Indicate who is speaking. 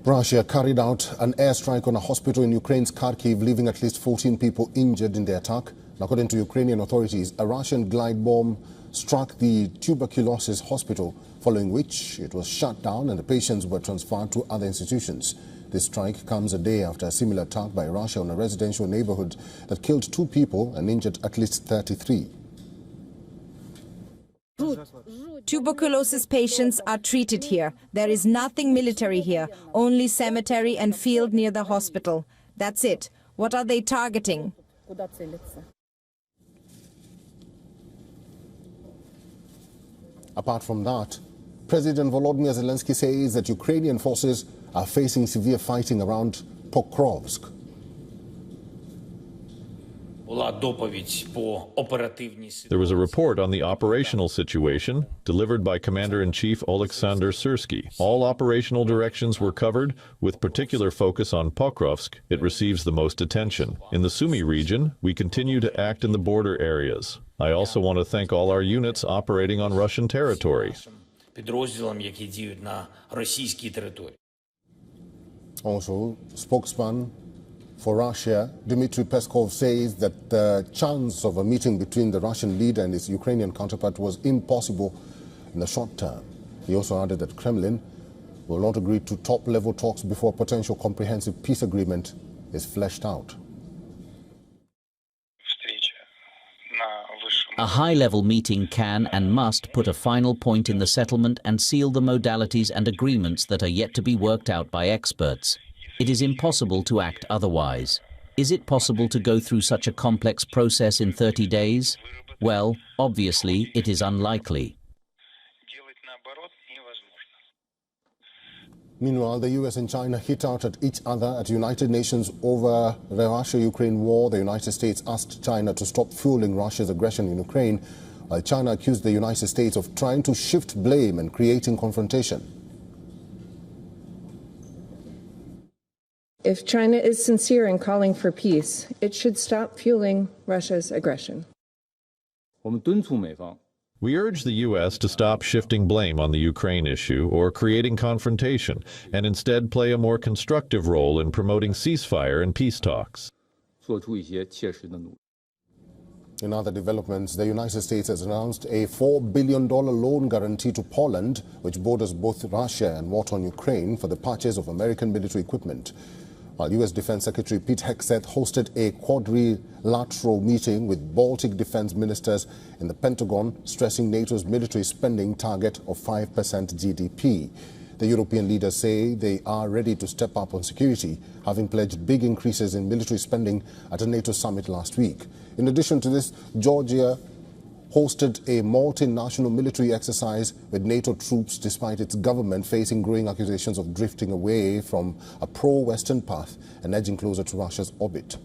Speaker 1: Russia carried out an airstrike on a hospital in Ukraine's Kharkiv, leaving at least 14 people injured in the attack. According to Ukrainian authorities, a Russian glide bomb struck the tuberculosis hospital, following which it was shut down and the patients were transferred to other institutions. This strike comes a day after a similar attack by Russia on a residential neighborhood that killed 2 people and injured at least 33.
Speaker 2: Tuberculosis patients are treated here. There is nothing military here, only cemetery and field near the hospital. That's it. What are they targeting?
Speaker 1: Apart from that, President Volodymyr Zelensky says that Ukrainian forces are facing severe fighting around Pokrovsk.
Speaker 3: There was a report on the operational situation delivered by Commander-in-Chief Oleksandr Syrsky. All operational directions were covered, with particular focus on Pokrovsk. It receives the most attention. In the Sumy region, we continue to act in the border areas. I also want to thank all our units operating on Russian territory.
Speaker 1: Also, spokesman for Russia, Dmitry Peskov, says that the chance of a meeting between the Russian leader and his Ukrainian counterpart was impossible in the short term. He also added that Kremlin will not agree to top-level talks before a potential comprehensive peace agreement is fleshed out.
Speaker 4: A high-level meeting can and must put a final point in the settlement and seal the modalities and agreements that are yet to be worked out by experts. It is impossible to act otherwise. Is it possible to go through such a complex process in 30 days? Well, obviously, it is unlikely.
Speaker 1: Meanwhile, the US and China hit out at each other at United Nations over the Russia-Ukraine war. The United States asked China to stop fueling Russia's aggression in Ukraine, while China accused the United States of trying to shift blame and creating confrontation.
Speaker 5: If China is sincere in calling for peace, it should stop fueling Russia's aggression.
Speaker 3: We urge the U.S. to stop shifting blame on the Ukraine issue or creating confrontation, and instead play a more constructive role in promoting ceasefire and peace talks.
Speaker 1: In other developments, the United States has announced a $4 billion loan guarantee to Poland, which borders both Russia and war-torn Ukraine, for the purchase of American military equipment. While U.S. Defense Secretary Pete Hegseth hosted a quadrilateral meeting with Baltic defense ministers in the Pentagon, stressing NATO's military spending target of 5% GDP. The European leaders say they are ready to step up on security, having pledged big increases in military spending at a NATO summit last week. In addition to this, Georgia hosted a multinational military exercise with NATO troops, despite its government facing growing accusations of drifting away from a pro-Western path and edging closer to Russia's orbit.